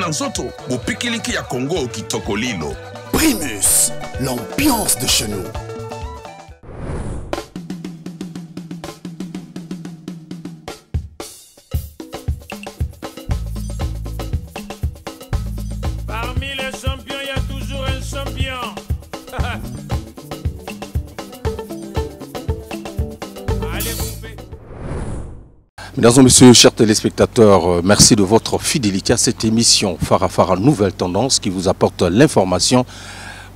na nzoto bopikiliki ya Congo kitoko lilo. Primus, l'ambiance de chez nous. Parmi les champions, il y a toujours un champion. Mesdames et messieurs, chers téléspectateurs, merci de votre fidélité à cette émission Farafara Nouvelle Tendance qui vous apporte l'information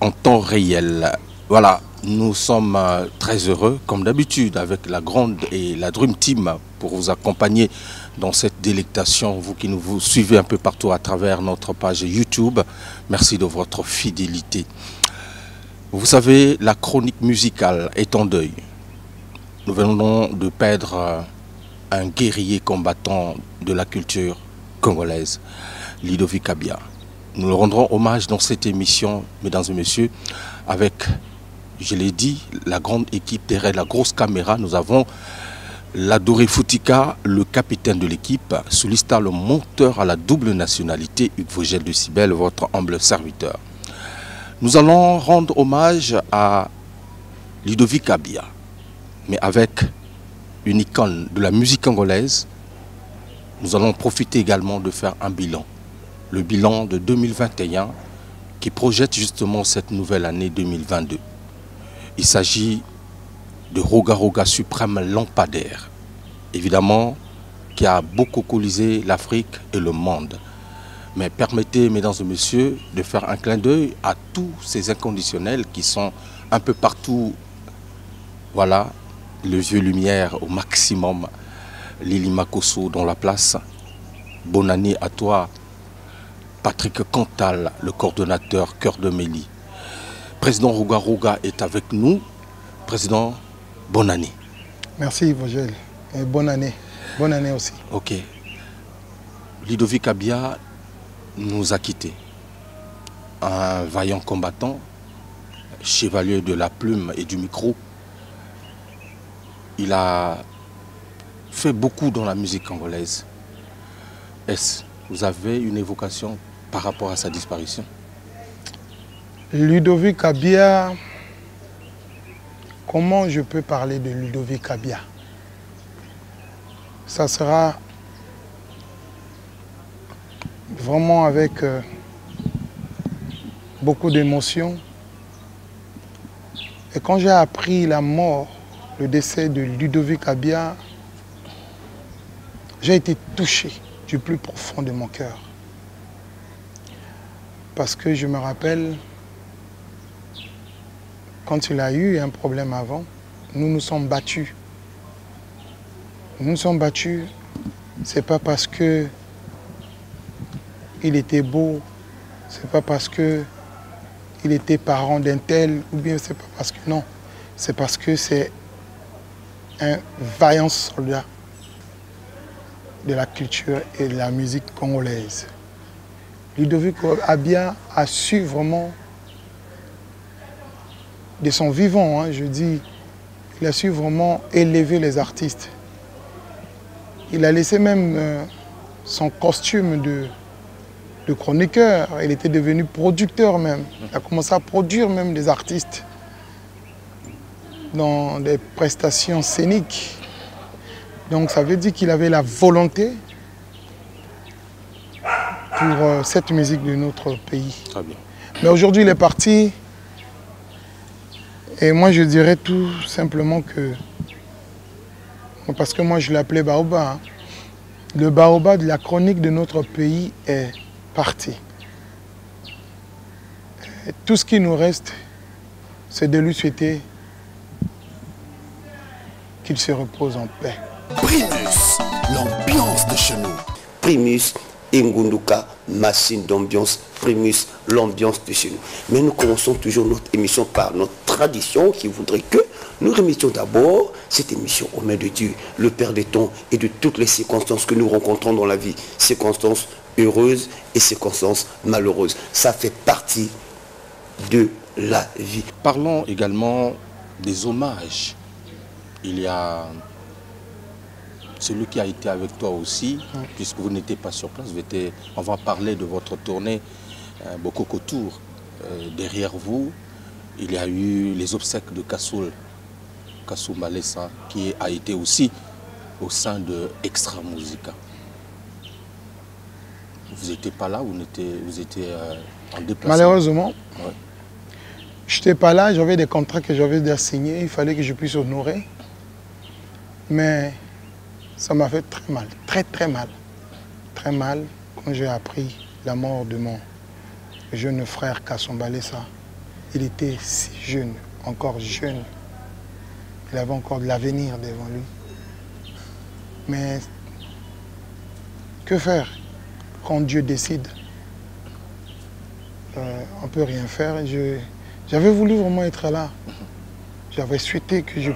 en temps réel. Voilà, nous sommes très heureux, comme d'habitude, avec la grande et la Dream Team pour vous accompagner dans cette délectation. Vous qui nous suivez un peu partout à travers notre page YouTube, merci de votre fidélité. Vous savez, la chronique musicale est en deuil. Nous venons de perdre un guerrier combattant de la culture congolaise, Ludovic Kabia. Nous le rendrons hommage dans cette émission, mesdames et messieurs, avec, je l'ai dit, la grande équipe derrière la grosse caméra. Nous avons l'adoré Foutika, le capitaine de l'équipe, Soulista, le monteur à la double nationalité, Hugues Vogel de Cibel, votre humble serviteur. Nous allons rendre hommage à Ludovic Kabia, mais avec une icône de la musique congolaise. Nous allons profiter également de faire un bilan. Le bilan de 2021 qui projette justement cette nouvelle année 2022. Il s'agit de Roga Roga Suprême Lampadaire. Évidemment, qui a beaucoup colisé l'Afrique et le monde. Mais permettez, mesdames et messieurs, de faire un clin d'œil à tous ces inconditionnels qui sont un peu partout. Voilà, le vieux lumière au maximum, Lili Makosso dans la place. Bonne année à toi, Patrick Cantal, le coordonnateur Cœur de Méli. Président Roga Roga est avec nous. Président, bonne année. Merci Vogel, et bonne année. Bonne année aussi. Ok. Ludovic Kabia nous a quittés. Un vaillant combattant, chevalier de la plume et du micro. Il a fait beaucoup dans la musique congolaise. Est-ce que vous avez une évocation par rapport à sa disparition? Ludovic Kabia, comment je peux parler de Ludovic Kabia? Ça sera vraiment avec beaucoup d'émotion. Et quand j'ai appris la mort, le décès de Ludovic Kabia, j'ai été touché du plus profond de mon cœur. Parce que je me rappelle, quand il a eu un problème avant, nous nous sommes battus. Nous nous sommes battus, c'est pas parce que il était beau, c'est pas parce que il était parent d'un tel, ou bien c'est pas parce que non, c'est parce que c'est un vaillant soldat de la culture et de la musique congolaise. Ludovic Kabia a su vraiment, de son vivant, hein, je dis, il a su vraiment élever les artistes. Il a laissé même son costume de chroniqueur, il était devenu producteur même. Il a commencé à produire même des artistes dans des prestations scéniques. Donc ça veut dire qu'il avait la volonté pour cette musique de notre pays. Très bien. Mais aujourd'hui il est parti et moi je dirais tout simplement que, parce que moi je l'appelais Baoba, hein, le Baoba de la chronique de notre pays est parti. Et tout ce qui nous reste, c'est de lui souhaiter qu'il se repose en paix. Primus, l'ambiance de chez nous. Primus, Ngunduka, machine d'ambiance. Primus, l'ambiance de chez nous. Mais nous commençons toujours notre émission par notre tradition qui voudrait que nous remettions d'abord cette émission aux mains de Dieu, le Père des temps et de toutes les circonstances que nous rencontrons dans la vie. Circonstances heureuses et circonstances malheureuses. Ça fait partie de la vie. Parlons également des hommages. Il y a celui qui a été avec toi aussi, puisque vous n'étiez pas sur place, on va parler de votre tournée Bokoko Tour. Derrière vous, il y a eu les obsèques de Kassou Malessa, qui a été aussi au sein de Extra Musica. Vous n'étiez pas là, vous étiez en déplacement? Malheureusement, je n'étais pas là, j'avais des contrats que j'avais déjà signés, il fallait que je puisse honorer. Mais ça m'a fait très mal, très mal. Très mal quand j'ai appris la mort de mon jeune frère Kassou Malessa. Il était si jeune, encore jeune. Il avait encore de l'avenir devant lui. Mais que faire quand Dieu décide? On ne peut rien faire. J'avais voulu vraiment être là. J'avais souhaité que je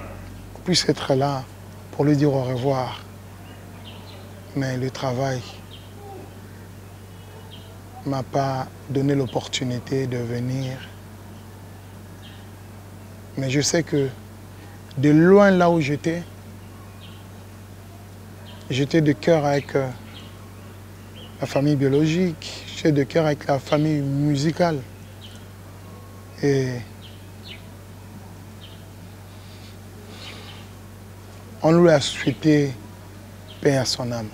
puisse être là pour lui dire au revoir. Mais le travail ne m'a pas donné l'opportunité de venir. Mais je sais que de loin là où j'étais de cœur avec la famille biologique, j'étais de cœur avec la famille musicale. Et on lui a souhaité paix à son âme.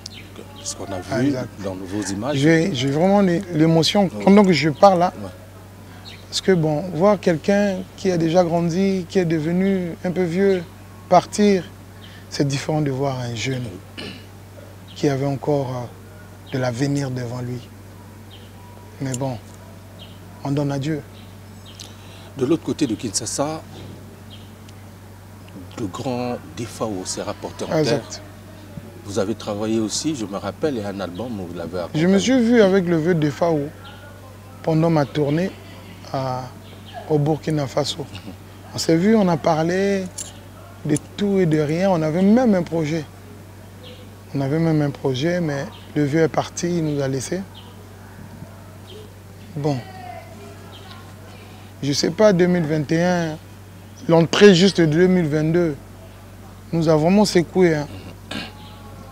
Ce qu'on a vu dans vos images. J'ai vraiment l'émotion pendant que je parle là. Ouais. Parce que bon, voir quelqu'un qui a déjà grandi, qui est devenu un peu vieux, partir, c'est différent de voir un jeune qui avait encore de l'avenir devant lui. Mais bon, on donne à Dieu. De l'autre côté de Kinshasa, le grand DFAO s'est rapporté en terre. Vous avez travaillé aussi, je me rappelle, il y a un album où vous l'avez accompagné. Je me suis vu avec le vieux DFAO pendant ma tournée au Burkina Faso. On s'est vu, on a parlé de tout et de rien. On avait même un projet. On avait même un projet, mais le vieux est parti, il nous a laissés. Bon. Je ne sais pas, 2021, l'entrée juste de 2022, nous a vraiment secoué. Hein.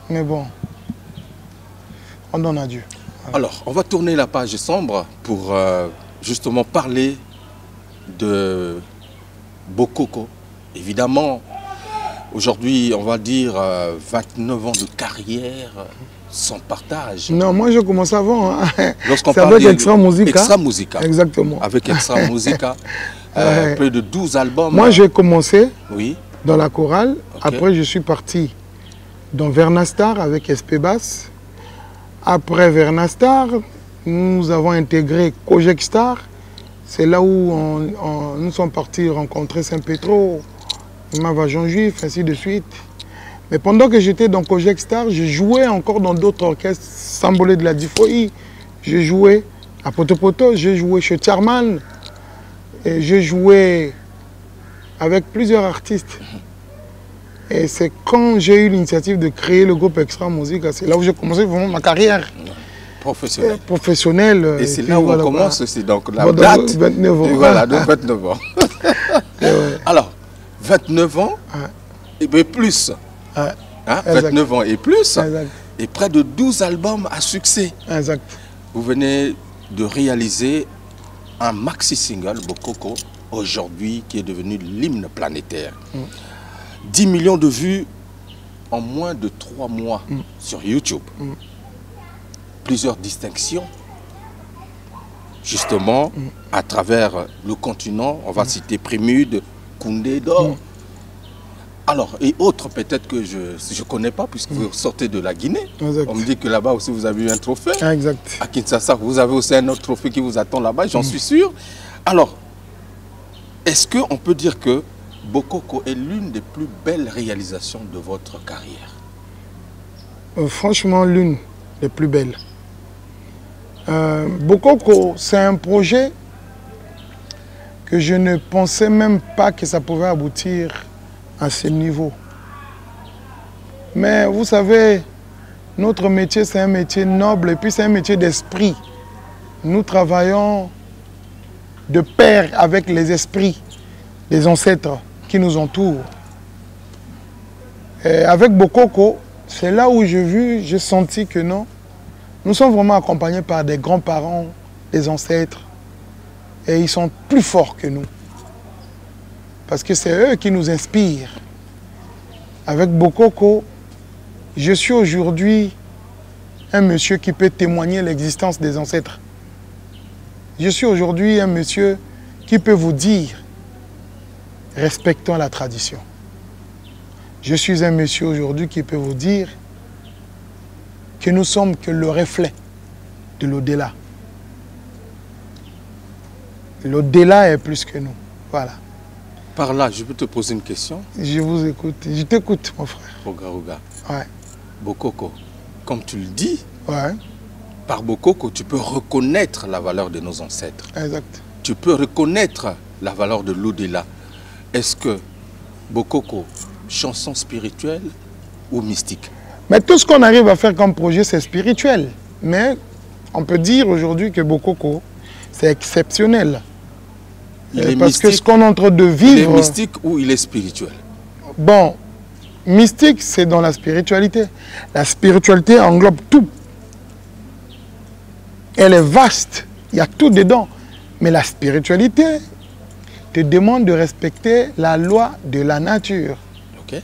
Mais bon, on donne à Dieu. Voilà. Alors, on va tourner la page sombre pour justement parler de Bokoko. Évidemment, aujourd'hui, on va dire 29 ans de carrière sans partage. Non, moi j'ai commencé avant. Hein. Lorsqu'on c'est parle avec Extra Musica. Extra Musica. Exactement. Avec Extra Musica. Plus de 12 albums. Moi j'ai commencé dans la chorale. Okay. Après je suis parti dans Vernastar avec SP Bass. Après Vernastar, nous avons intégré Kojek Star. C'est là où nous sommes partis rencontrer Saint-Pétro, Mava Jean Juif, ainsi de suite. Mais pendant que j'étais dans Kojek Star, je jouais encore dans d'autres orchestres, Sambolé de la Difoï. J'ai joué à Poto, j'ai joué chez Charman. Et j'ai joué avec plusieurs artistes. Et c'est quand j'ai eu l'initiative de créer le groupe Extra Musica, c'est là où j'ai commencé vraiment ma carrière professionnelle. Et c'est là où on commence, c'est donc la date. 29 ans. Voilà, de 29 ans. Alors, 29 ans et bien plus. Hein, 29 ans et plus. Exact. Et près de 12 albums à succès. Exact. Vous venez de réaliser un maxi-single, Bokoko, aujourd'hui, qui est devenu l'hymne planétaire. 10 millions de vues en moins de 3 mois sur YouTube. Plusieurs distinctions, justement, à travers le continent. On va citer Prémude, Koundé d'Or. Alors, et autres peut-être que je ne connais pas, puisque vous sortez de la Guinée. Exact. On me dit que là-bas aussi vous avez eu un trophée. Exact. À Kinshasa, vous avez aussi un autre trophée qui vous attend là-bas, j'en suis sûr. Alors, est-ce qu'on peut dire que Bokoko est l'une des plus belles réalisations de votre carrière? Franchement, l'une des plus belles. Bokoko, c'est un projet que je ne pensais même pas que ça pouvait aboutir à ce niveau. Mais vous savez, notre métier, c'est un métier noble et puis c'est un métier d'esprit. Nous travaillons de pair avec les esprits des ancêtres qui nous entourent. Et avec Bokoko, C'est là où j'ai senti que non, nous sommes vraiment accompagnés par des grands-parents, des ancêtres, et ils sont plus forts que nous. Parce que c'est eux qui nous inspirent. Avec Bokoko, je suis aujourd'hui un monsieur qui peut témoigner l'existence des ancêtres. Je suis aujourd'hui un monsieur qui peut vous dire, respectons la tradition. Je suis un monsieur aujourd'hui qui peut vous dire que nous sommes que le reflet de l'au-delà. L'au-delà est plus que nous. Voilà. Par là, je peux te poser une question? Je vous écoute. Je t'écoute, mon frère. Roga. Ouais. Bokoko, comme tu le dis, Ouais. par Bokoko, tu peux reconnaître la valeur de nos ancêtres. Exact. Tu peux reconnaître la valeur de l'au-delà. Est-ce que Bokoko, chanson spirituelle ou mystique? Mais tout ce qu'on arrive à faire comme projet, c'est spirituel. Mais on peut dire aujourd'hui que Bokoko, c'est exceptionnel. Il est parce mystique, que ce qu'on est en train de il vivre... est mystique ou il est spirituel? Bon, mystique, c'est dans la spiritualité. La spiritualité englobe tout. Elle est vaste. Il y a tout dedans. Mais la spiritualité te demande de respecter la loi de la nature. Ok.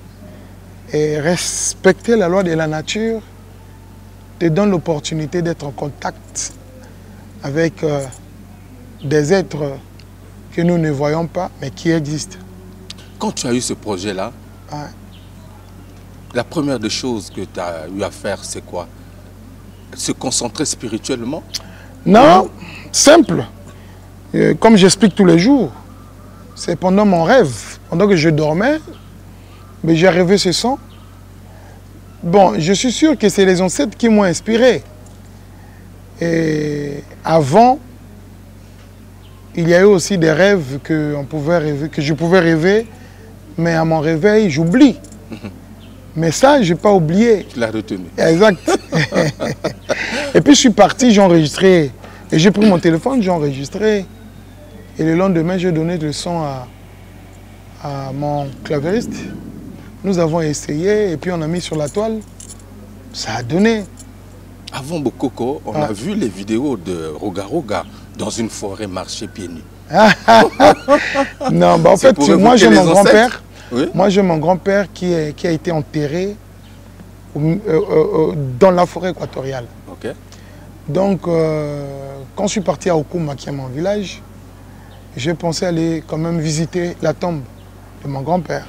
Et respecter la loi de la nature te donne l'opportunité d'être en contact avec des êtres que nous ne voyons pas, mais qui existent. Quand tu as eu ce projet-là, Ouais. la première des choses que tu as eu à faire, c'est quoi? Se concentrer spirituellement? Non, simple. Comme j'explique tous les jours, c'est pendant mon rêve, pendant que je dormais, mais j'ai rêvé ce son. Bon, je suis sûr que c'est les ancêtres qui m'ont inspiré. Et avant, il y a eu aussi des rêves que je pouvais rêver, mais à mon réveil, j'oublie. Mais ça, je n'ai pas oublié. Tu l'as retenu. Exact. Et puis je suis parti, j'ai enregistré. Et j'ai pris mon téléphone, j'ai enregistré. Et le lendemain, j'ai donné le son à mon clavieriste. Nous avons essayé et puis on a mis sur la toile. Ça a donné. Avant Bokoko, on a vu les vidéos de Roga dans une forêt marcher pieds nus. Non, bah en C'est fait, pour moi j'ai évoquer mon les grand-père. ancêtres. Oui. Moi j'ai mon grand-père qui a été enterré dans la forêt équatoriale. Ok. Donc, quand je suis parti à Okuma, qui est mon village, j'ai pensé aller quand même visiter la tombe de mon grand-père.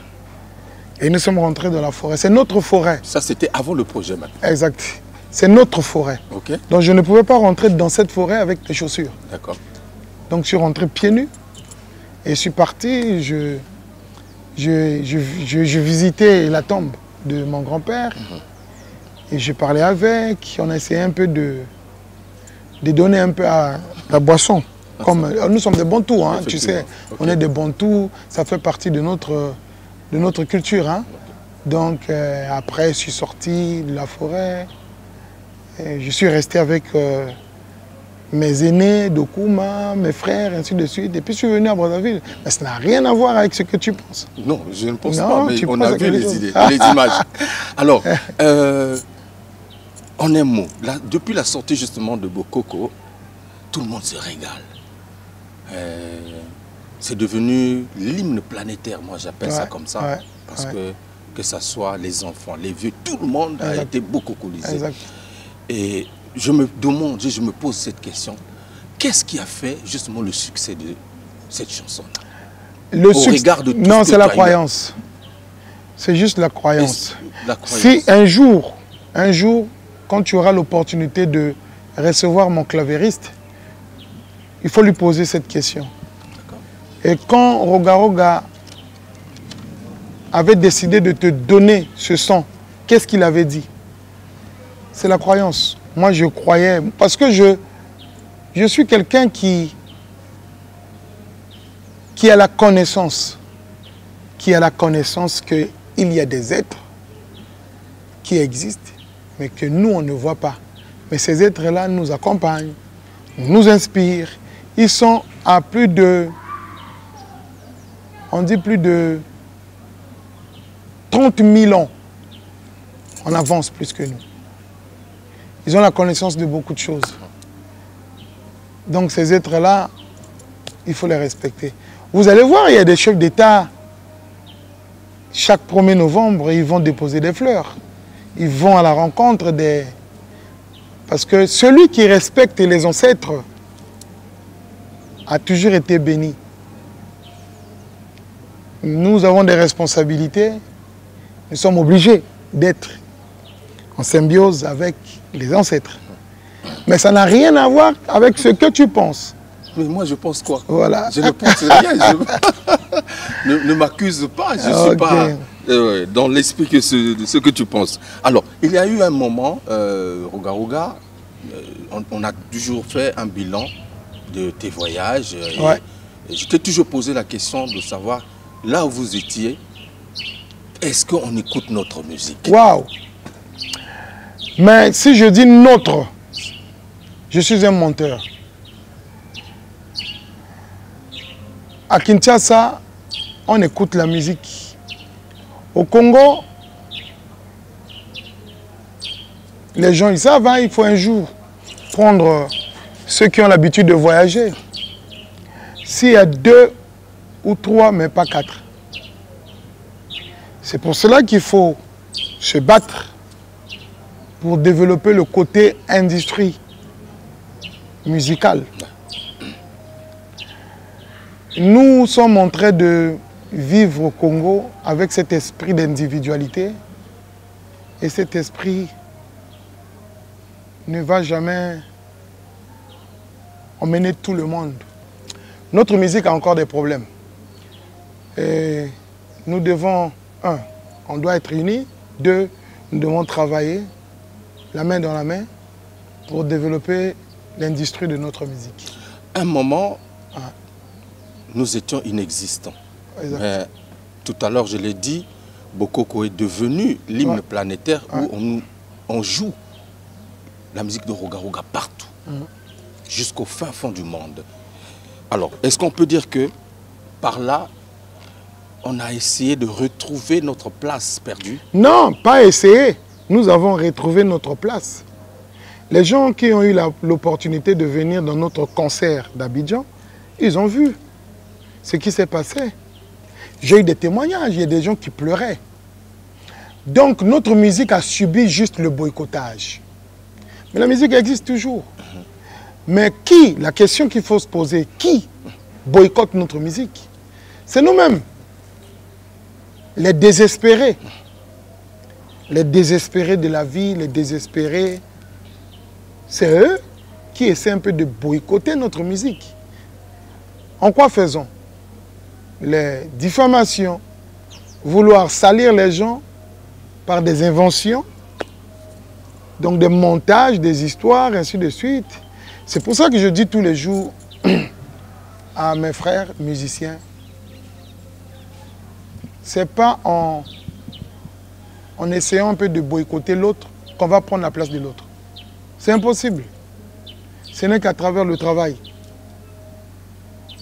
Et nous sommes rentrés dans la forêt. C'est notre forêt. Ça, c'était avant le projet même. Exact. C'est notre forêt. Ok. Donc, je ne pouvais pas rentrer dans cette forêt avec des chaussures. D'accord. Donc, je suis rentré pieds nus. Et je suis parti, je visitais la tombe de mon grand-père. Et je parlais avec. On a essayé un peu de donner un peu à la boisson. Comme, nous sommes des Bantous, hein, tu sais. Ok. On est des Bantous, ça fait partie de notre culture. Hein. Donc, après, je suis sorti de la forêt. Et je suis resté avec mes aînés d'Okuma, mes frères, ainsi de suite. Et puis, je suis venu à Brazzaville. Mais ça n'a rien à voir avec ce que tu penses. Non, je ne pense Non, pas, mais tu on penses a à vu quelque les chose. idées, les images. Alors, en un mot, là, depuis la sortie justement de Bokoko, tout le monde se régale. C'est devenu l'hymne planétaire, moi j'appelle ça comme ça. Ouais, parce ouais. que ça soit les enfants, les vieux, tout le monde a Exact. été bokokolisé. Exact. Et je me demande, je me pose cette question, qu'est-ce qui a fait justement le succès de cette chanson-là? Le Au succès- regard de tout non, ce que c'est la tu as eu. croyance. C'est juste la croyance. La croyance. Si un jour, quand tu auras l'opportunité de recevoir mon clavieriste, il faut lui poser cette question. Et quand Roga avait décidé de te donner ce son, qu'est-ce qu'il avait dit? C'est la croyance. Moi, je croyais, parce que je suis quelqu'un qui a la connaissance, qu'il y a des êtres qui existent, mais que nous, on ne voit pas. Mais ces êtres-là nous accompagnent, nous inspirent. Ils sont à plus de 30 000 ans. on avance plus que nous. Ils ont la connaissance de beaucoup de choses. Donc ces êtres-là, il faut les respecter. Vous allez voir, il y a des chefs d'État, chaque 1er novembre, ils vont déposer des fleurs. Ils vont à la rencontre des... Parce que celui qui respecte les ancêtres a toujours été béni. Nous avons des responsabilités. Nous sommes obligés d'être en symbiose avec les ancêtres. Mais ça n'a rien à voir avec ce que tu penses. Mais moi, je pense quoi? Voilà. Je ne pense rien. Ne m'accuse pas. Je ne suis pas dans l'esprit de ce que tu penses. Alors, il y a eu un moment, Roga, on a toujours fait un bilan de tes voyages. Et je t'ai toujours posé la question de savoir, là où vous étiez, est-ce qu'on écoute notre musique? Waouh! Mais si je dis notre, je suis un menteur. À Kinshasa, on écoute la musique. Au Congo, les gens ils savent, hein, il faut un jour prendre ceux qui ont l'habitude de voyager. S'il y a 2 ou 3, mais pas 4. C'est pour cela qu'il faut se battre pour développer le côté industrie musicale. Nous sommes en train de vivre au Congo avec cet esprit d'individualité et cet esprit ne va jamais emmener tout le monde. Notre musique a encore des problèmes. Et nous devons, 1, on doit être unis. 2, nous devons travailler la main dans la main pour développer l'industrie de notre musique. Un moment, nous étions inexistants. Exact. Mais tout à l'heure, je l'ai dit, Bokoko est devenu l'hymne planétaire où on joue la musique de Roga partout, jusqu'au fin fond du monde. Alors, est-ce qu'on peut dire que par là, on a essayé de retrouver notre place perdue? Non, pas essayer. Nous avons retrouvé notre place. Les gens qui ont eu l'opportunité de venir dans notre concert d'Abidjan, ils ont vu ce qui s'est passé. J'ai eu des témoignages, il y a des gens qui pleuraient. Donc notre musique a subi juste le boycottage. Mais la musique existe toujours. Mais qui, la question qu'il faut se poser, qui boycotte notre musique? C'est nous-mêmes. Les désespérés. Les désespérés de la vie, les désespérés. C'est eux qui essaient un peu de boycotter notre musique. En quoi faisons? Les diffamations, vouloir salir les gens par des inventions, donc des montages, des histoires, ainsi de suite. C'est pour ça que je dis tous les jours à mes frères musiciens, c'est pas en essayant un peu de boycotter l'autre qu'on va prendre la place de l'autre. C'est impossible. Ce n'est qu'à travers le travail.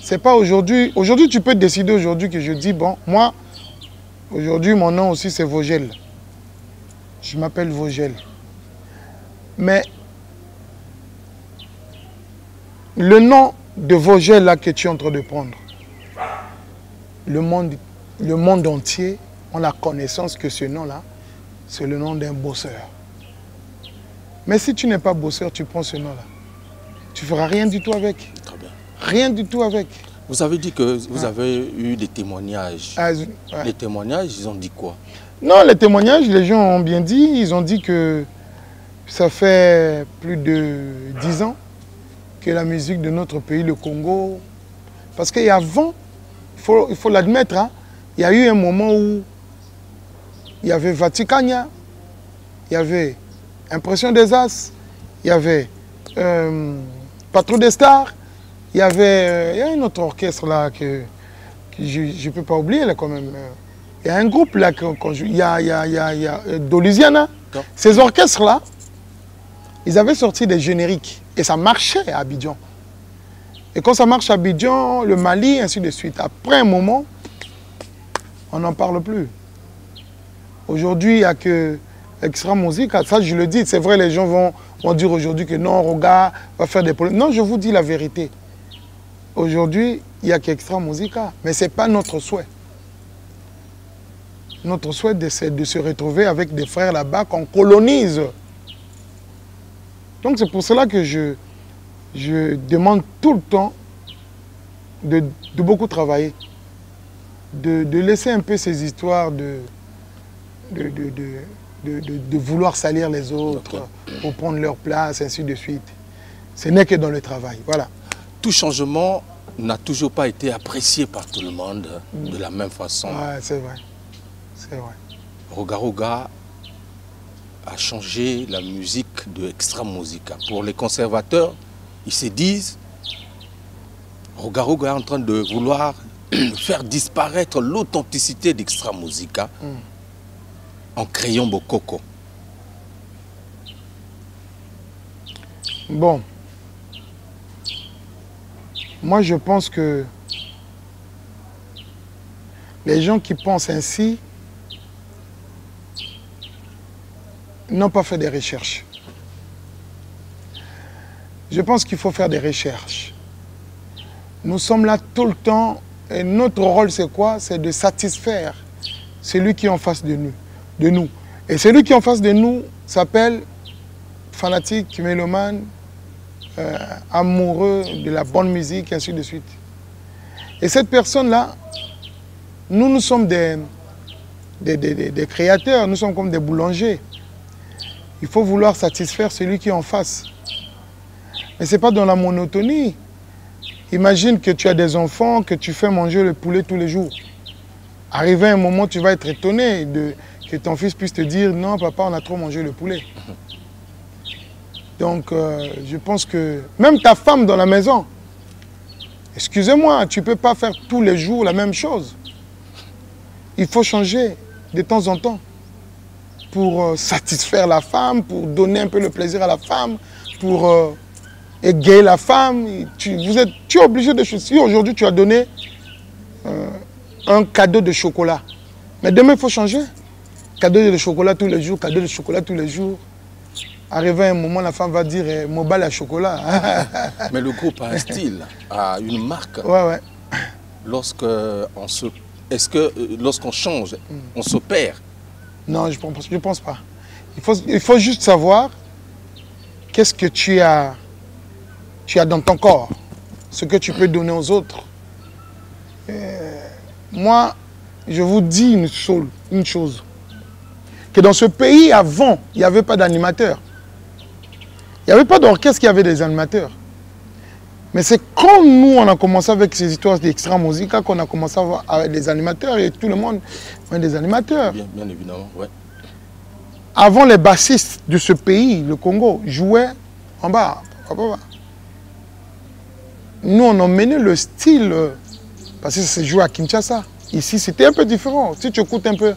C'est pas aujourd'hui. Aujourd'hui, tu peux décider aujourd'hui que je dis, bon, moi, aujourd'hui, mon nom aussi, c'est Vogel. Je m'appelle Vogel. Mais le nom de Vogel là que tu es en train de prendre, le monde entier a la connaissance que ce nom-là, c'est le nom d'un bosseur. Mais si tu n'es pas bosseur, tu prends ce nom-là. Tu ne feras rien du tout avec. Très bien. Rien du tout avec. Vous avez dit que vous avez eu des témoignages. Les témoignages, ils ont dit quoi? Non, les témoignages, les gens ont bien dit. Ils ont dit que ça fait plus de 10 ans que la musique de notre pays, le Congo... Parce qu'avant, il faut l'admettre, hein, il y a eu un moment où il y avait Vaticania, il y avait Impression des As, il y avait Patron des Stars, il y avait un autre orchestre là que je ne peux pas oublier là quand même. Il y a un groupe là, il y a Dolusiana. Ces orchestres là, ils avaient sorti des génériques et ça marchait à Abidjan. Et quand ça marche à Abidjan, le Mali, ainsi de suite. Après un moment, on n'en parle plus. Aujourd'hui, il n'y a que Extra Musica, ça je le dis. C'est vrai, les gens vont dire aujourd'hui que non, Roga va faire des problèmes. Non, je vous dis la vérité. Aujourd'hui, il n'y a qu'Extra Musica. Mais ce n'est pas notre souhait. Notre souhait, c'est de se retrouver avec des frères là-bas qu'on colonise. Donc c'est pour cela que je demande tout le temps de beaucoup travailler. De laisser un peu ces histoires de vouloir salir les autres pour prendre leur place, ainsi de suite. Ce n'est que dans le travail, voilà. Tout changement n'a toujours pas été apprécié par tout le monde de la même façon. Ouais, c'est vrai. C'est vrai. Roga Roga a changé la musique de Extra Musica. Pour les conservateurs, ils se disent Roga Roga est en train de vouloir faire disparaître l'authenticité d'Extra Musica en créant Bokoko. Bon. Moi, je pense que les gens qui pensent ainsi n'ont pas fait des recherches. Je pense qu'il faut faire des recherches. Nous sommes là tout le temps et notre rôle, c'est quoi? C'est de satisfaire celui qui est en face de nous. Et celui qui est en face de nous s'appelle fanatique, mélomane, amoureux de la bonne musique, ainsi de suite. Et cette personne-là, nous sommes des créateurs, nous sommes comme des boulangers. Il faut vouloir satisfaire celui qui est en face. Mais ce n'est pas dans la monotonie. Imagine que tu as des enfants, que tu fais manger le poulet tous les jours. Arrivé à un moment, tu vas être étonné que ton fils puisse te dire « Non, papa, on a trop mangé le poulet. » Donc, je pense que même ta femme dans la maison, excusez-moi, tu ne peux pas faire tous les jours la même chose. Il faut changer de temps en temps pour satisfaire la femme, pour donner un peu le plaisir à la femme, pour égayer la femme. Tu es obligé de choisir. Si aujourd'hui tu as donné un cadeau de chocolat, mais demain il faut changer. Cadeau de chocolat tous les jours, cadeau de chocolat tous les jours. Arrivé à un moment, la femme va dire Mobile à chocolat. Mais le groupe a un style, a une marque. Ouais. Est-ce que lorsqu'on change, on se perd? Non, je ne pense pas. Il faut juste savoir qu'est-ce que tu as dans ton corps, ce que tu peux donner aux autres. Moi, je vous dis une chose, que dans ce pays, avant, il n'y avait pas d'animateur. Il n'y avait pas d'orchestre, il y avait des animateurs. Mais c'est quand nous, on a commencé avec ces histoires d'Extra Musica, qu'on a commencé à avoir avec des animateurs, et tout le monde avait des animateurs. Bien évidemment, ouais. Avant, les bassistes de ce pays, le Congo, jouaient en bas. Nous, on a mené le style, parce que c'est joué à Kinshasa. Ici, c'était un peu différent. Si tu écoutes un peu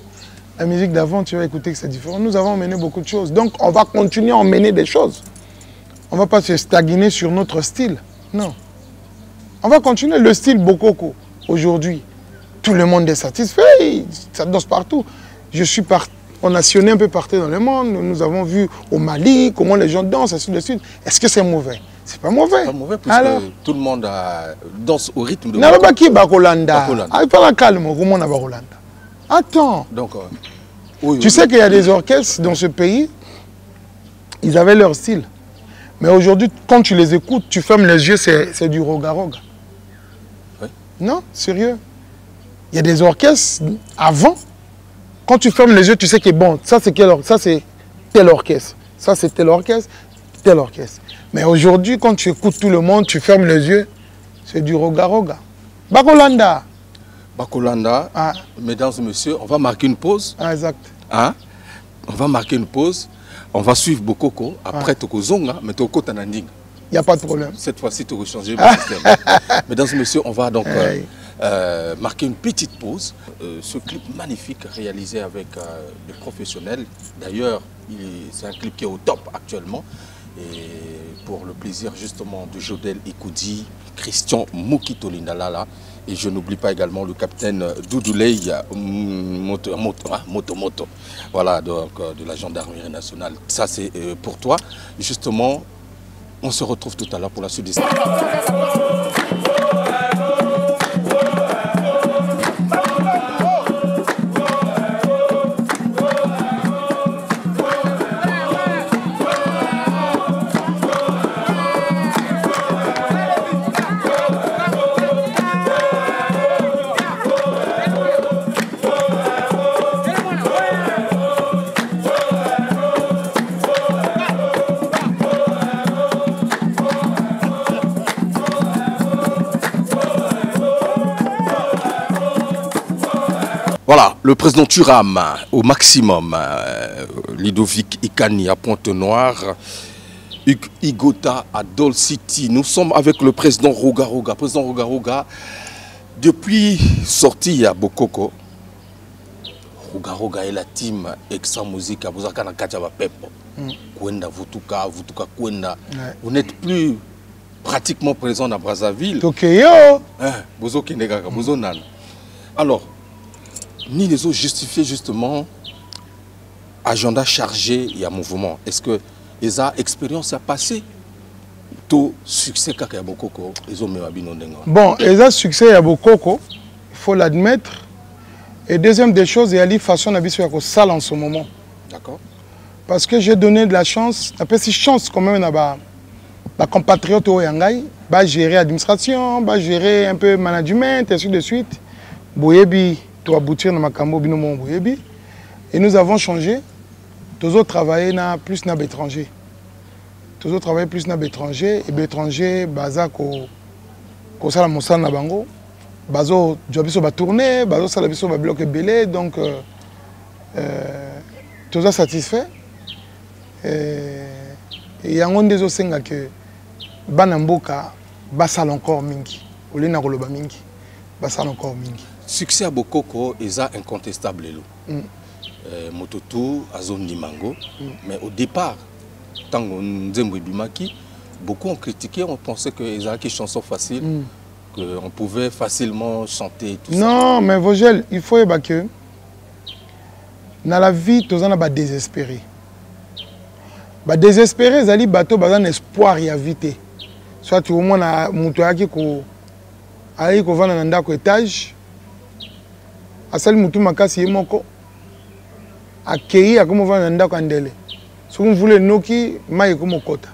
la musique d'avant, tu vas écouter que c'est différent. Nous avons mené beaucoup de choses. Donc, on va continuer à emmener des choses. On ne va pas se stagner sur notre style. Non. On va continuer le style Bokoko. Aujourd'hui, tout le monde est satisfait. Ça danse partout. On a sillonné un peu partout dans le monde. Nous avons vu au Mali comment les gens dansent, ainsi de suite. Est-ce que c'est mauvais? C'est pas mauvais. C'est pas mauvais parce que tout le monde danse au rythme de Bokoko. Bakolanda. Il faut la calme. Comment on a Bakolanda? Attends. Donc, tu sais qu'il y a des orchestres dans ce pays, ils avaient leur style. Mais aujourd'hui, quand tu les écoutes, tu fermes les yeux, c'est du roga-roga. Oui. Non, sérieux. Il y a des orchestres, avant, quand tu fermes les yeux, tu sais que bon, ça c'est tel orchestre. Ça c'est tel orchestre, tel orchestre. Mais aujourd'hui, quand tu écoutes tout le monde, tu fermes les yeux, c'est du roga-roga. Bakolanda. Bakolanda, mesdames et messieurs, on va marquer une pause. Ah, exact. Hein? On va marquer une pause. On va suivre Bokoko. Après, Tokozonga, mais Toko Tananding. Il n'y a pas de problème. Cette fois-ci, tu vas changer le système. Mesdames et messieurs, on va donc marquer une petite pause. Ce clip magnifique réalisé avec des professionnels. D'ailleurs, c'est un clip qui est au top actuellement. Et pour le plaisir justement de Jodel Ikoudi, Christian Mokito Lindalala. Et je n'oublie pas également le capitaine Doudouley Moto. Voilà, donc de la gendarmerie nationale. Ça c'est pour toi. Justement, on se retrouve tout à l'heure pour la suite des... Voilà, le président Thuram au maximum, Ludovic Ikani à Pointe-Noire, Igota à Dole City. Nous sommes avec le président Roga-Roga. Président Roga-Roga, depuis sorti à Bokoko, Roga-Roga et la team Exa Musica, vous avez un Pepo. Kwenda, Vutuka, Kwenda. Vous n'êtes plus pratiquement présent à Brazzaville. Alors, ni les autres justifier justement agenda chargé et un mouvement. Est-ce que les expériences à passer tout succès kaka Bokoko ils ont même bon, les succès à Bokoko, il faut l'admettre. Et deuxième des choses, il y a la façon d'habituer à salle en ce moment. D'accord. Parce que j'ai donné de la chance, après si chance quand même à ma compatriote au Yangai, bah gérer l'administration, bah gérer un peu management, et ainsi de suite. Boyebi to aboutir dans Makambo Binomo Boyebi. Et nous avons changé. Tous autres travaillent plus dans l'étranger. Tous autres travaillent plus dans l'étranger. Et l'étranger, baza ko sala mosala na bango. Bazo jobiso ba tourner, bazo sala biso ba bloquer belé. Donc tous ça satisfait. Et yango ndezo senga que banamboka basala encore mingi. Olena koloba mingi. Basala encore mingi. Succès à Bokoko est incontestable. Mototo, Azon Nimango. Mais au départ, tant que Bimaki, beaucoup ont critiqué, on pensait que les qui chanson facile, qu'on pouvait facilement chanter. Tout non, ça. Mais Vogel, il faut que dans la vie, tous on a désespéré. Désespéré, c'est bateau, un espoir et vite. Soit tu au moins na mutoaki ko ali ko vana na ndako étage. Asali mutu makasi yemoko akei akomo vana na ndako andele. Si vous voulez noki mai komo kota.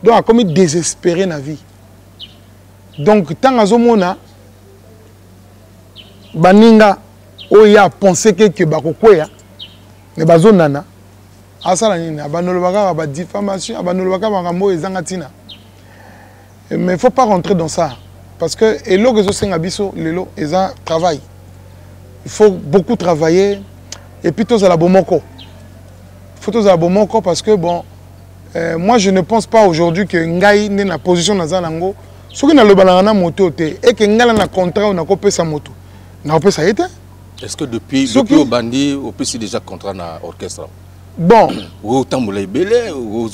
Donc a comme désespéré na vie. Donc tant azomona baninga oya penser que bakokwea ne bazonana asala nini abanolobaka ba diffamation abanolobaka bangambo ezanga tina. Mais il ne faut pas rentrer dans ça. Parce que les gens travaillent. Il faut beaucoup travailler. Et puis, tous à la bomoko. Il faut tous à la bomoko parce que, bon, moi, je ne pense pas aujourd'hui que Ngaï n'est la position dans Zanango. Ce qui est le balana moto et que Ngaï a un contrat, on a coupé sa moto. On a coupé ça. Est-ce que depuis au Bandi, on peut déjà contrat dans l'orchestre? Bon. Autant vous l'avez belé, aux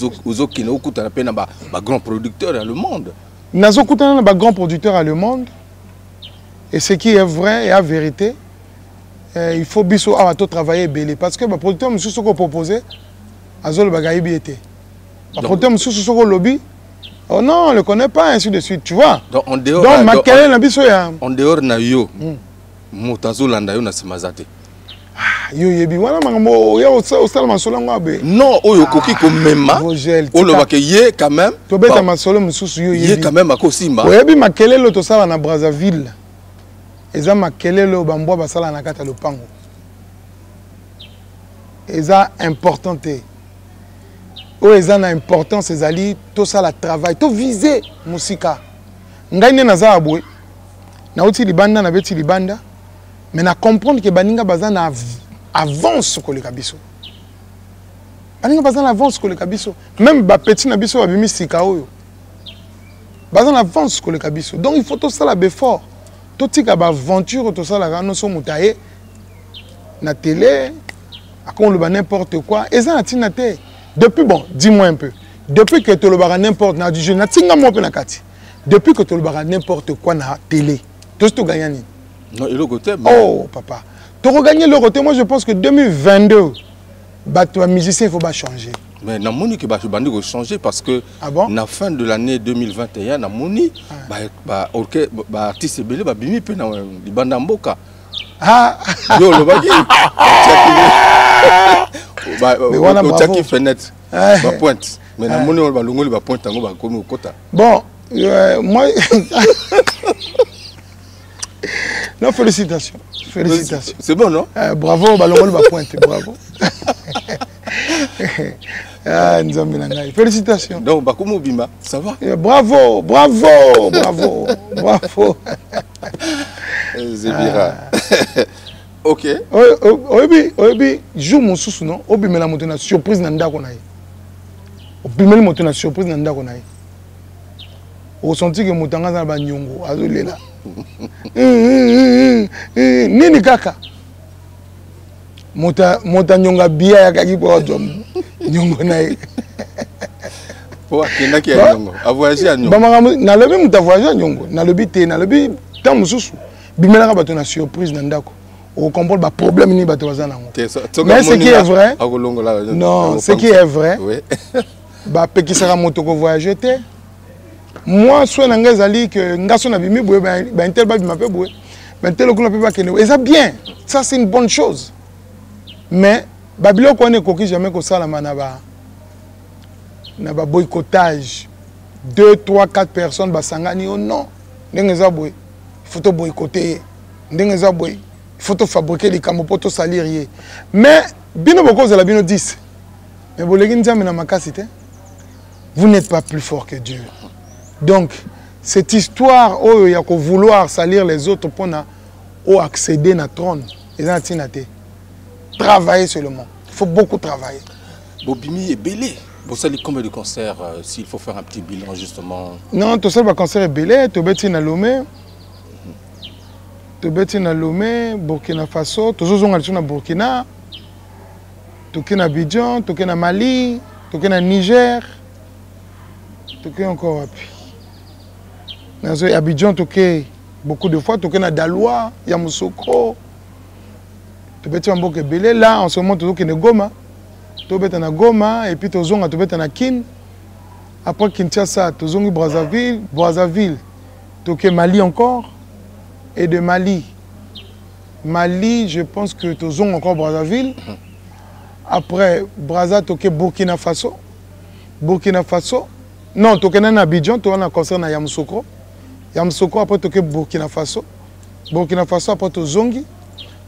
qui n'ont pas peine à grand producteur dans le monde. Nous avons un grand producteur dans le monde. Et ce qui est vrai et la vérité, il faut biso à travailler belé. Parce que les producteurs me sont proposés à Zol Bagaïbi était. Les producteurs me sont lobby. Oh non, on ne le connaît pas, ainsi de suite. Tu vois? Donc, en dehors na yo, Motazo Landayo na Semazate. Yo yebi wana mangambo ya osala masolo ngwabe non oyo koki ko mema olo bakeye quand même to beta masolo mususu yo yebi quand même akosimba oyebi makelelo to sala na Brazzaville eza makelelo bambwa basala na kata lopango eza importante o eza na importance ezali to sala travail to viser musika ngai ne naza abwe na uti libanda na beti libanda. Mais na comprendre que baninga bazan avance ko le kabiso. Baninga bazan avance ko le kabiso. Même ba petit na biso babimi sika oyo. Bazan avance ko le kabiso. Donc il faut tout ça la befort. Tout tika ba aventure tout ça la gano so mutaye na télé, à quoi on le n'importe quoi. Et ça na tina te. Depuis bon, dis-moi un peu. depuis que tu le n'importe quoi, je n'ai pas depuis que tu le n'importe quoi na télé, tout ce que tu gagnes. Non, il est côté. Oh, papa. Tu as gagné le côté, moi je pense que 2022, les musiciens, il faut pas changer. Mais na moni que je vais changer parce que la fin de l'année 2021, na moni, artiste belé, bimi pe na libanda mboka. Ah. Yo le bagi. Tchaki fenêtre. Ba pointe. Mais na moni on ba longo ba pointe ngo ba komi okota. Bon, moi non, félicitations. Félicitations. C'est bon, non? Bravo, Balongol va pointer, bravo. Félicitations. Donc, Bakomo Bima, ça va? Bravo, bravo, bravo, bravo. Zébira. Ok. Obi, joue mon sous, non? Obi, mais la moto na surprise nanda konaï. Obi, mais la moto na surprise nanda konaï. Au senti que motanga na ba nyongo, azolela. Nini kaka mota nyonga bia ya kaki po jom nyongo nae po akenda ki nyongo a voyager à nyongo ba na lobi muta voyager nyongo na lobi te na lobi tant mususu bimela ka bato na surprise na ndako o comprendre ba problème ni bato bazana ngo mais ce qui est vrai non ce qui est vrai ba pekisaka moto ko voyager te. Moi, je suis que et ça bien, ça c'est une bonne chose. Mais Babylone connaît qu'on jamais que ça la manaba. Na ba boycottage 2, 3, 4 personnes basangani oh non. Il faut te boycotter. Il faut te fabriquer des camopoto salir. Mais bino boko za la bino 10. Mais bolegi nzambe na makasite. Vous n'êtes pas plus fort que Dieu. Donc, cette histoire où il y a qu'à vouloir salir les autres pour accéder à la trône, travailler seulement. Il faut beaucoup travailler. Bobimi est belé. Vous savez combien de concerts s'il faut faire un petit bilan justement? Non, tout ça, le concert est belé. Tu es à Lomé. Tu es à Lomé, Burkina Faso. Tu es à Burkina. Tu es à Abidjan. Tu es à Mali. Tu es à Niger. Tu es encore à Dans Abidjan, beaucoup de fois, tu es à Daloa, Yamoussoukro, tu es à Mbokebele. Là, en ce moment, tu es à Goma. Tu es à Goma, et puis tu es à Kin. Après Kinshasa, tu es à Brazzaville. Brazzaville, tu es à Mali encore. Et de Mali, je pense que tu es encore à Brazzaville. Après Brazza, tu es à Burkina Faso. Burkina Faso. Non, tu es à Abidjan, tu es à un concert à Yamoussoukro. Yamoussoukro, après tu es Burkina Faso. Burkina Faso, après tu es Zongi.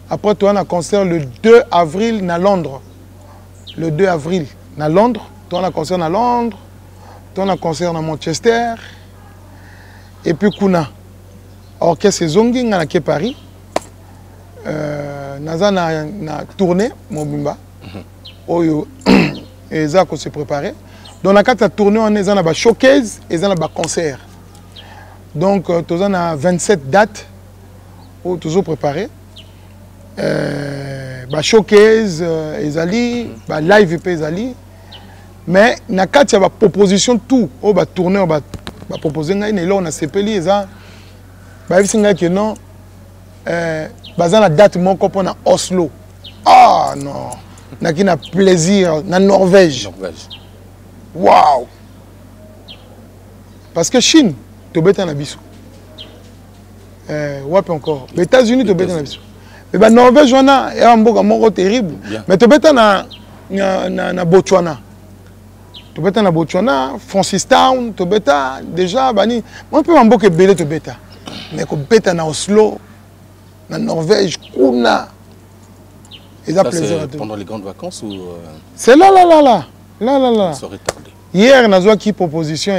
Après tu as un concert le 2 avril à Londres. Le 2 avril à Londres. Tu as un concert à Londres. Tu as un concert à Manchester. Et puis Kuna. Orchestre Zongi, à Paris. Naza na tournée, Mobimba. Oyo, et ça qu'on s'est préparé. Dans la carte de tournée, on est dans un showcase et dans un concert. Donc, tu as 27 dates où toujours préparé. Showcase, Ezali, live et Ezali. Mais dans la carte, il y a une proposition tout. On va tourner, on va proposer. Et là, on a CPLI. Que non. La date, mon copain, à Oslo. Ah non. On a plaisir. En Norvège. Waouh! Parce que Chine, tu es en abysso. Ouais, encore. Les États-Unis, tu es en abysso. Mais Norvège, on a un terrible. Mais tu es en Botswana. Tu es en Botswana, Francistown, tu es déjà. Moi, je peux en beaucoup belé, tu es mais tu es en Oslo, en Norvège, Kuna. Et ça, plaisir à tout. Pendant les grandes vacances ou c'est là. Là. Ça retardé. Hier, on a eu une proposition.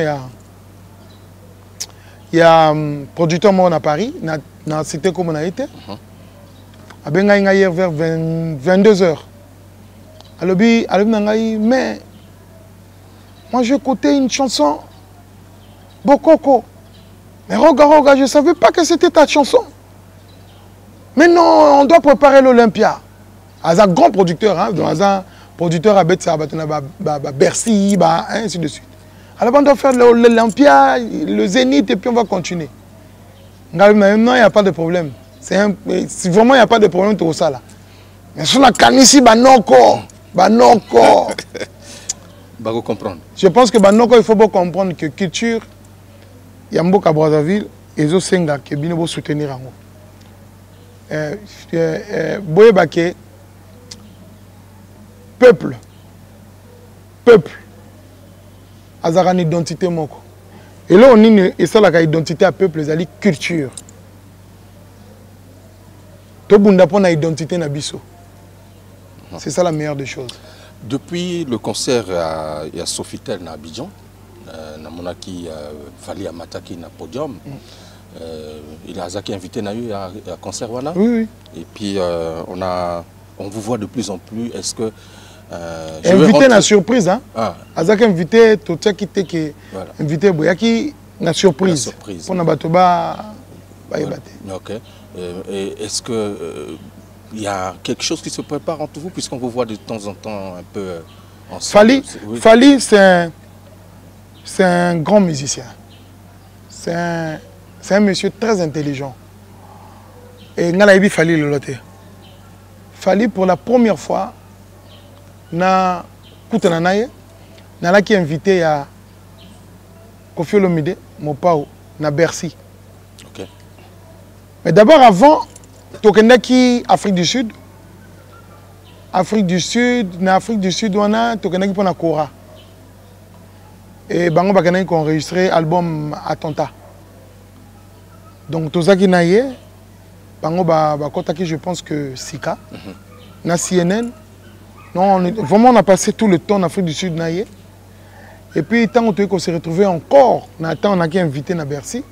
Il y a un producteur mort à Paris, dans la cité comme on a été. Il y a hier vers 22h. Mais moi j'ai écouté une chanson, Bokoko. Mais regarde, je ne savais pas que c'était ta chanson. Mais non, on doit préparer l'Olympia. C'est un grand producteur, hein, dans un producteur à Betsa, Bercy, ainsi de suite. Alors on doit faire l'Olympia, le Zénith et puis on va continuer. Maintenant, il n'y a pas de problème. Si vraiment il n'y a pas de problème, tout ça là. Mais sur la canisse, Banoko. comprendre. Je pense que Banoko, il faut bien comprendre que culture, il y a Mboka Brazzaville, et zo senga que bien beau soutenir en haut. Boye Baké, peuple, azara une identité moko. Et là on est ça la identité à peuple, c'est culture. To bunda pona identité na biso. C'est ça la meilleure des choses. Depuis le concert à Sofitel na Abidjan, na monaki Fali Amataki na podium. Il a invité na eu à concert wana. Oui. Et puis on vous voit de plus en plus. Est-ce que invité na surprise hein. Azaki invité tout ça qui était que invité boyaki na surprise. Pour na batoba OK. Est-ce que il y a quelque chose qui se prépare entre vous puisqu'on vous voit de temps en temps un peu ensemble? Fali c'est un grand musicien. C'est un monsieur très intelligent. Et Ngalaïbi Fali le loté. Fali pour la première fois, na Koutananaye, na qui invité à Kofi Olomide, Mopao, na Bercy. Okay. Mais d'abord avant, Tokendaki Afrique du Sud. Afrique du Sud, on a Tokendaki pour la Kora. Et Bango Bakanaki qui ont enregistré l'album Atenta. Donc tout ça qui n'a eu, Bango Bakotaki, je pense que Sika, na CNN. Non, vraiment on a passé tout le temps en Afrique du Sud na ye. Et puis tant qu'on s'est retrouvé encore, on a qui invité na Bercy.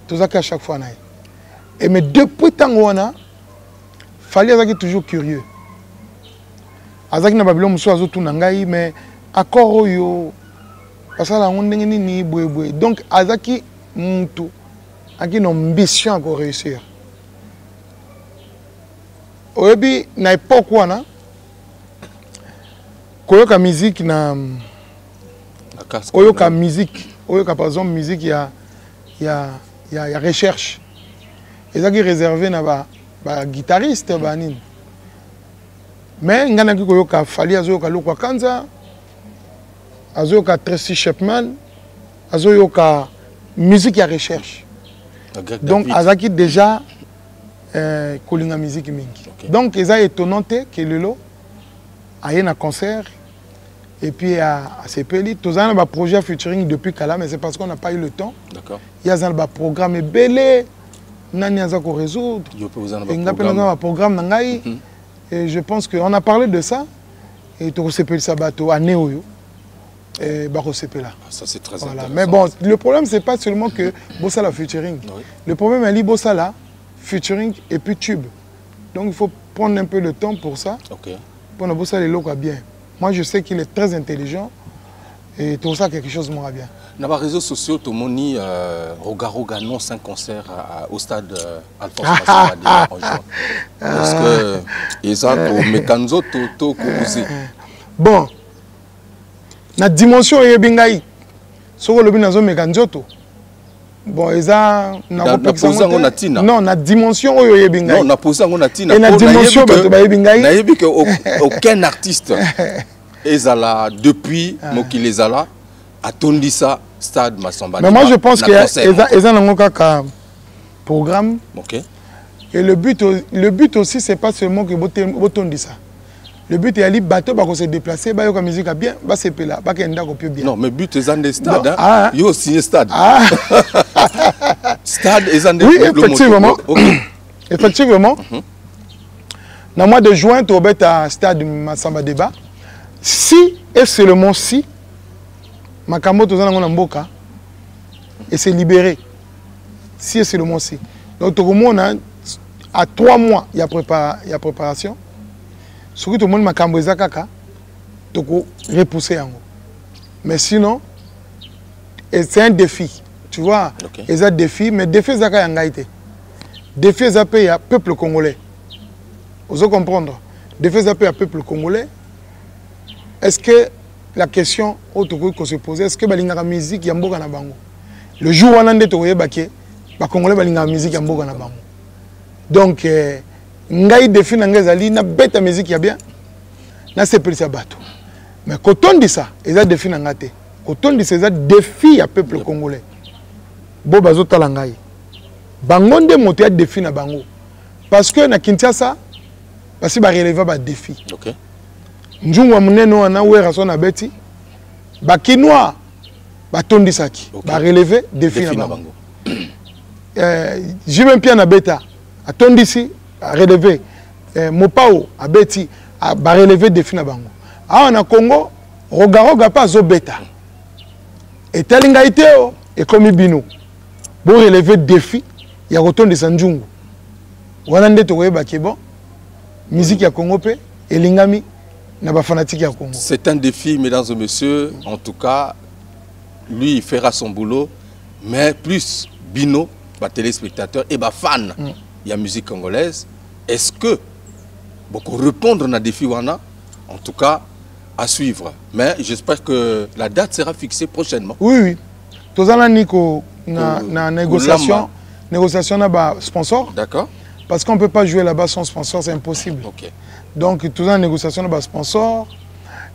Tout ça qu'à chaque fois na ye. Et mais depuis tant qu'on a, Fali Azaki toujours curieux. Azaki na Babylone muso azo tout nangai mais accord yo parce que la on ni boy. Donc Azaki mutu aki une ambition pour réussir. Oyebi na époque wana koyoka musique na koyoka musique, oyoka par exemple musique il y a recherche. Ezaki réservé na ba guitariste ba nini. Mais ngana ki koyoka Fali azoyoka lokwa Kanza, azoyoka Tracy Chapman, azoyoka musique ya recherche. Donc azaki déjà kolinga musique mingi. Okay. Donc eza étonnant que lelo aye na concert et puis à Sepeli tous un ba projet featuring depuis Kala mais c'est parce qu'on n'a pas eu le temps. D'accord. Il y a un programme belé nani aza ko résoudre. Il y a un programme nangai et je pense qu'on a parlé de ça et to Sepeli sabato à Neoyo. Et Barosepela. Ça c'est très voilà. intéressant. Mais bon, le problème c'est pas seulement que Bossala featuring. Oui. Le problème est Bossala featuring et puis tube. Donc il faut prendre un peu de temps pour ça. Okay. Pour ne Bossala les locaux bien. Moi je sais qu'il est très intelligent et tout ça quelque chose m'aura bien. Dans les réseaux sociaux, tout le monde dit Roga annonce un concert au stade Alphonse Massamba en juin. Parce que ils ont mécanzo tout composé. Bon. La dimension est bien. Soko lobi nazo mekanjoto. Bon, eza na tina. Non, la dimension oyo yebingai. Non, na posa ngona tina. Et la dimension bato ba yebingai. Na yebi que aucun artiste ezala depuis mokili ezala atondisa stade Massamba. Mais moi je pense que eza nango kaka programme. OK. Et le but aussi c'est pas seulement que botondisa. Le but est d'aller bateau pour se déplacer, bah la musique bien, bah c'est là, bah qu'un d'accord bien. Non, mais le but est dans des stades. Il y a aussi un stade. Stade est dans des. Oui, effectivement. Effectivement. Dans le mois de juin, tu vas à stade Massamba Débat. Si et seulement si, Makambo tu vas Mboka et c'est libéré. Si et seulement si. Donc tout le monde à 3 mois, il y a préparation. Surtout tout le monde m'a cambré kaka, toko repousser en haut. Mais sinon, c'est un défi, tu vois. Okay. C'est un défi, mais défi zaka yangaïté. Défi zapé à peuple congolais. Vous comprenez? Défi zapé à peuple congolais. Est-ce que la question qu'on se posait, est-ce que balingaka musique ya mboka na bango? Le jour où on a ndé toye baké, ba congolais balingaka musique ya mboka na bango. Donc ngai défi na ngai zali na bête musique ya bien. Na c'est plus ça bateau. Mais quand on dit ça, ils ont défi na ngate. Quand on dit ça, ils ont défi à peuple congolais. Bo bazo talangai. Bango nde moto ya défi na bango. Parce que na Kinshasa, parce que ba relever ba défi. OK. Njungwa muneno na wera so na beti. Ba kinwa ba tondisaki. Ba relever défi na bango. J'ai même bien na beta. A tondisi a relever mopao a beti a ba relever défi na bango. Ah na Congo, roga pas zo beta. Et telinga iteo et comme bino. Bon relever défi, il y a retourne de Sanjungu. Wana nde to weba ke bon. Musique ya Congo pe et lingami na ba fanatique ya Congo. C'est un défi, mesdames et messieurs. En tout cas, lui il fera son boulot, mais plus bino, ba téléspectateurs et ba fans. Il y a musique congolaise. Est-ce que beaucoup répondre à défi wana? En tout cas, à suivre. Mais j'espère que la date sera fixée prochainement. Oui. Tous les Nico na négociation na ba sponsor. D'accord. Parce qu'on ne peut pas jouer là-bas sans sponsor, c'est impossible. OK. Donc tous les négociation na ba sponsor.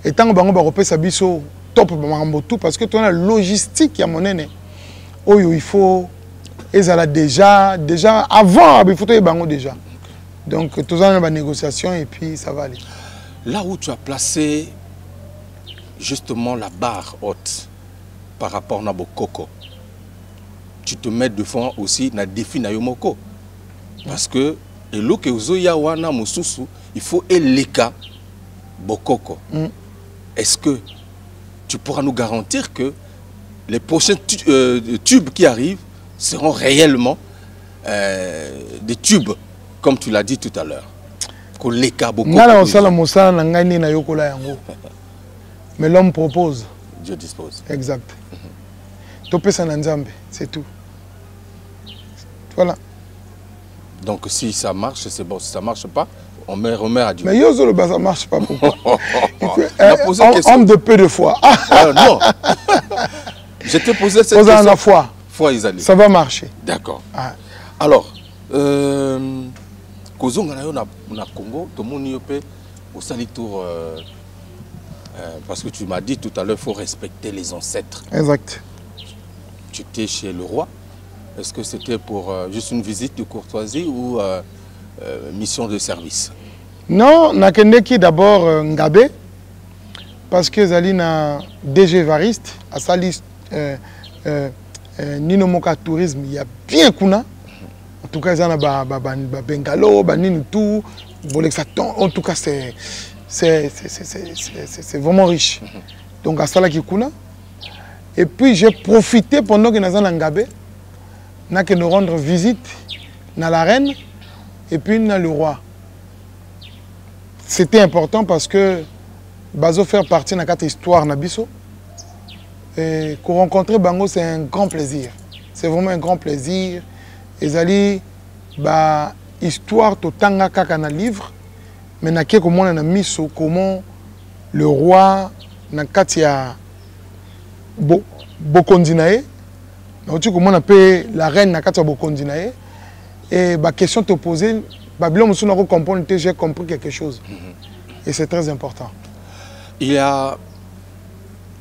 Et tant que bango ba repé sa biso top ba tout parce que tu as la logistique ya monene. Oh il faut ezala déjà avant il faut bango déjà. Donc tous les ba négociation et puis ça va aller. Là où tu as placé justement la barre haute par rapport à Bokoko, tu te mets devant aussi na défi na Yomoko. Parce que il faut eleka Bokoko. Est-ce que tu pourras nous garantir que les prochains tubes qui arrivent seront réellement des tubes, comme tu l'as dit tout à l'heure? Mais l'homme propose. Dieu dispose. Exact. Topé Sananzambe, c'est tout. Voilà. Donc si ça marche, c'est bon. Si ça ne marche pas, on remet à Dieu. Mais Yozo, ça ne marche pas. Pourquoi? Homme de peu de foi. Non. Je t'ai posé cette question. La foi. Ça va marcher. D'accord. Alors, Kozonga na Congo, tout le monde au salitour. Parce que tu m'as dit tout à l'heure, il faut respecter les ancêtres. Exact. Tu étais chez le roi. Est-ce que c'était pour juste une visite de courtoisie ou mission de service? Non, nakendeki d'abord Ngabe. Parce que Zalina DG Evariste, à Salis Nino Moka Tourisme, il y a bien kuna. En tout cas, il y a Bengalo, Nino tout. En tout cas, c'est vraiment riche. Donc, à Sala Kikuna. Et puis, j'ai profité pendant que nous sommes en Ngabé, nous rendre visite à la reine et puis à le roi. C'était important parce que Bazo faire partie de notre histoire Nabiso. Et qu'on rencontre Bango, c'est un grand plaisir. C'est vraiment un grand plaisir. Et Zali, histoire to tanga kaka na livre. Mais naké comment on a mis comment le roi na katia Bokondinae, comment on appelle la reine na katia Bokondinae, et la question te posée, j'ai compris quelque chose. Et c'est très important. Il y a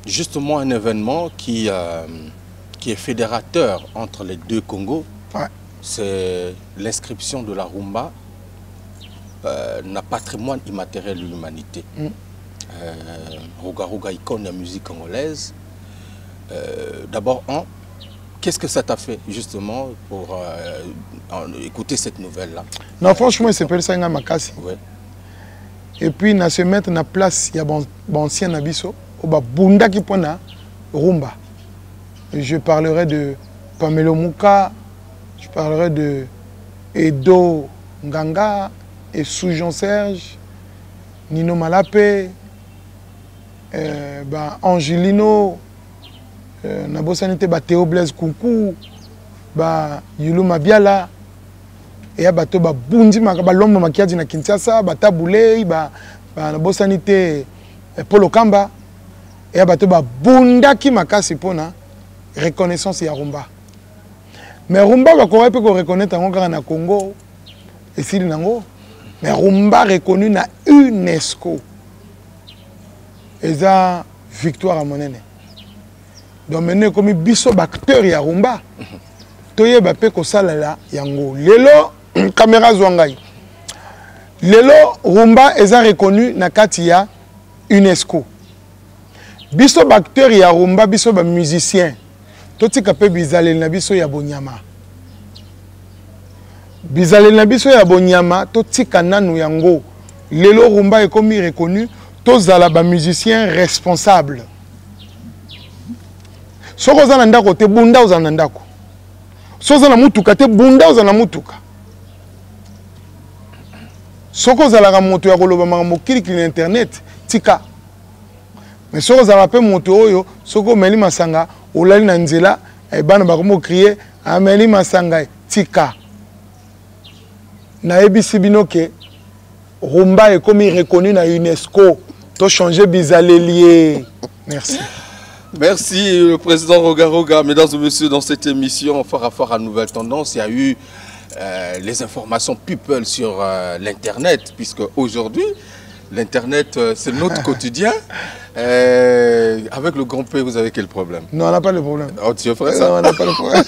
justement un événement qui est fédérateur entre les deux Congos. Ouais. C'est l'inscription de la rumba na patrimoine immatériel de l'humanité. Roga icône de la musique congolaise. D'abord, qu'est-ce que ça t'a fait justement pour écouter cette nouvelle-là? Non, franchement, c'est pas ça Makasi. Ouais. Et puis, na se mettre na place, il y a ancien Nabiso, au bunda qui pona rumba. Je parlerai de Pamelo Mouka, je parlerai de Edo Nganga, et Soujon Serge, Nino Malapé, Angelino, Nabosanité, Théo Blaise Koukou, Yulu Mabiala, et Bato Bundi, l'homme Makiadi na Kinshasa, Taboulé, Nabosanité, Polo Kamba. et bato ba bundaki makasi pona reconnaissance ya rumba. Mais rumba ba ko reconnaître en na Congo et si nango. Mais rumba reconnu na UNESCO. Et ça victoire à monene. Donc maintenant comme biso acteur ya rumba. Toye ba pe ko salala yango. Lelo caméra zwangai. Lelo rumba est reconnu na kati ya UNESCO. Biso acteur ya rumba biso ba musicien. Totika pe bizale na biso ya bonyama. Bizale na biso ya bonyama totika nanu yango. Lelo rumba est comme reconnu tozala ba musicien responsable. Soko za ndako te bunda uzana ndako. Soko za mutuka te bunda uzana mutuka. Soko za la moto ya koloba makambo kili internet tika. Mais soko za la pe moto oyo soko meli masanga olali na nzela e bana bakomo crier ameli masanga tika. Na ebisi binoke rumba est comme reconnu na UNESCO. To changer bizalelier. Merci. Merci, le président Roga. Mesdames et messieurs, dans cette émission Phare à Nouvelle Tendance, il y a eu les informations people sur l'Internet, puisque aujourd'hui, l'Internet, c'est notre quotidien. Avec le grand P, vous avez quel problème? Non, on n'a pas de problème. Oh, tu ferais ça? Non, on n'a pas de problème.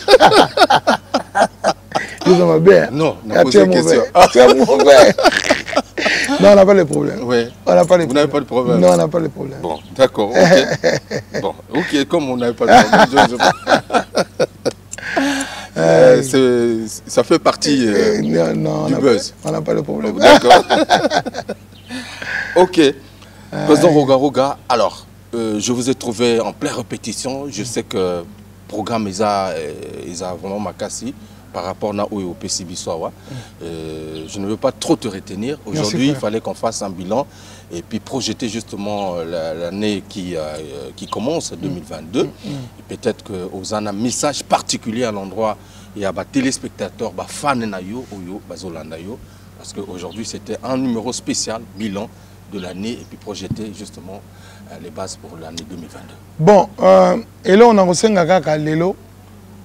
Ils ont bien. Non, on a posé une question. Tu es mauvais. Non, on n'a pas de problème. Oui. On n'a pas de problème. Vous n'avez pas de problème? Non, on n'a pas de problème. Bon, d'accord, ok. Bon, ok, comme on n'avait pas de problème, ça fait partie du buzz. On n'a pas de problème. D'accord. Ok. Président Roga, alors, je vous ai trouvé en pleine répétition. Je sais que le programme ils a vraiment makasi par rapport au PCB Soawa. Je ne veux pas trop te retenir. Aujourd'hui, il fallait qu'on fasse un bilan et puis projeter justement l'année qui commence, 2022. Et peut-être qu'aux un message particulier à l'endroit, il y a des téléspectateurs, des fans de Nayo, parce qu'aujourd'hui, c'était un numéro spécial, bilan de l'année et puis projeter justement les bases pour l'année 2022. Bon, et là, on a reçu un gars Lelo.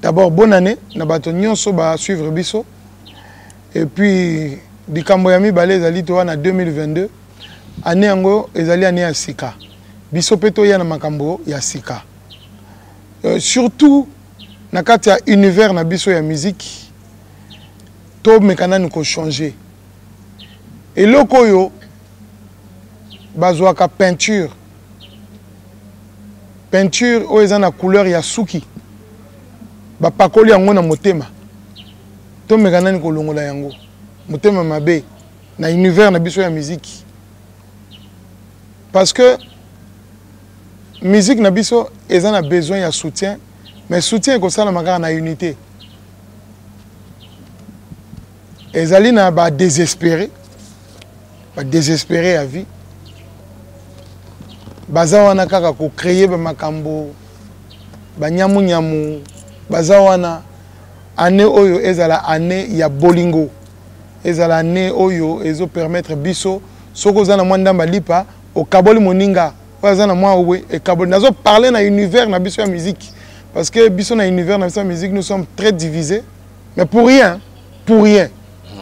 D'abord, bonne année. Nous allons suivre Bisso. Et puis, du Kamboyami, les alliés en 2022. Année ango, les alliés année à Sika. Bisso Peto yana makambo ya Sika. Surtout, na kati ya univers na Bisso ya musique, to mekana nous changer. Et lokoyo, bazouaka peinture. Peinture, où ils ont la couleur ya Suki. Bapakoli yango na motema to mekana ni kolongola yango motema mabe na univers na biso ya musique parce que musique na biso ezana besoin ya soutien mais soutien ko sala makaka na unité ezali na ba désespéré à vie baza wana kaka ko créer ba makambo ba nyamu bazawana année oyo ezala année ya bolingo ezala année oyo ezo permettre biso soko zana mwandamba lipa o kaboli moninga wazana mwa owe e kaboli nazo parler na univers na biso ya musique parce que biso na univers na biso ya musique nous sommes très divisés mais pour rien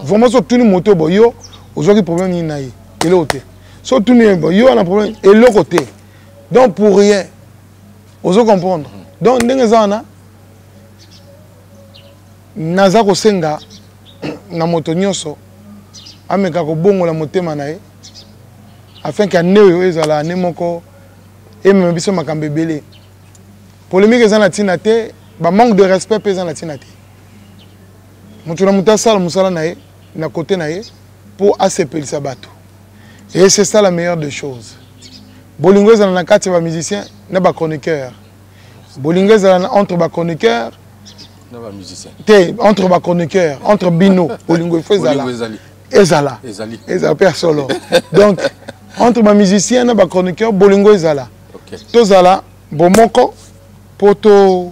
vraiment so tuni moto boyo ozoki problème ni naye elote so tuni boyo na problème elokote donc pour rien ozo comprendre donc ndenge zana naza kosenga na moto nyonso ameka ko bongola motema na ye afin que année oyo ezala année moko emema biso makambo ebele polémique eza na ntina te ba manque de respect pe eza na ntina te moto na moto asala mosala na ye na côté na ye pour asepelisa bato et c'est ça la meilleure des choses bolingo ezala na kati ya bamusicien na bachroniqueur bolingo ezala entre bachroniqueur entre ma chroniqueur, entre Bino, Bolingo Ezala, Père Solo. Donc, entre ma musicien et ma chroniqueur, Bolingo Ezala. Tozala, Bomoko, Poto,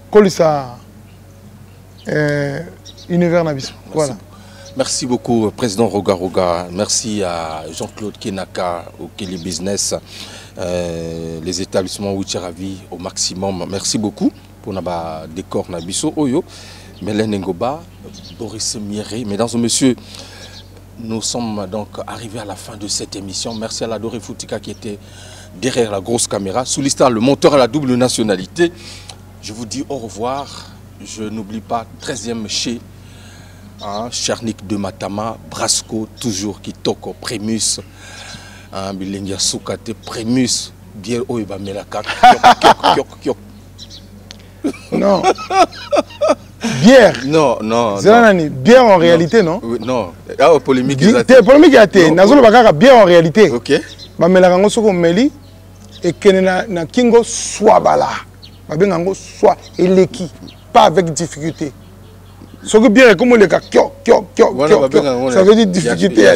Kolisa, Univers Nabiso. Voilà. Merci beaucoup, Président Roga. Merci à Jean-Claude Kenaka au Kelly Business. les établissements Wicharavi au maximum. Merci beaucoup pour notre décor Nabiso Oyo. Mélène Ngoba, Boris Mieré. Mesdames et messieurs, nous sommes donc arrivés à la fin de cette émission. Merci à la Doré Foutika qui était derrière la grosse caméra. Sous l'histoire, le monteur à la double nationalité. Je vous dis au revoir. Je n'oublie pas 13e chez Charnik de Matama, Brasco, toujours Kitoko, Primus, Bilengia Soukate, Primus, bière Oiba Melaka, Non. Bière. Non, non. Bière en réalité, non? Oui, non. Ah, polémique. Polémique à thé. Nazolo Bakara, bière en réalité. Ok. Ma Melakango Soko Meli et Kenena na Kingo Swabala. Ma Bengango Swa et Leki. Pas avec difficulté. Ce que bien est comme le cas, ça veut dire difficulté.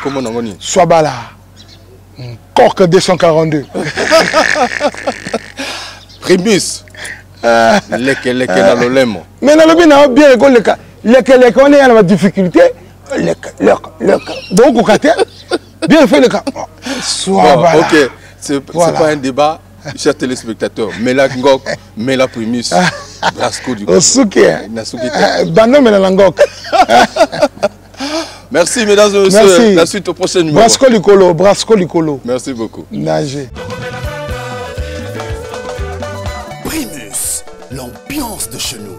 Comment on dit? Swabala. Cork 242. Primus. Leke na lolemo. Mais dans le bien, bien école le cas. Leke on est à la difficulté. Donc au côté, bien fait le cas. Swabala. Ok, c'est pas un débat. Chers téléspectateurs, Mela Ngok, Mela Primus, Brasco du coup. Bando Mela Ngok. Merci mesdames et messieurs. Merci. La suite au prochain numéro. Brasco Licolo. Merci beaucoup. Nager. Primus, l'ambiance de chez nous.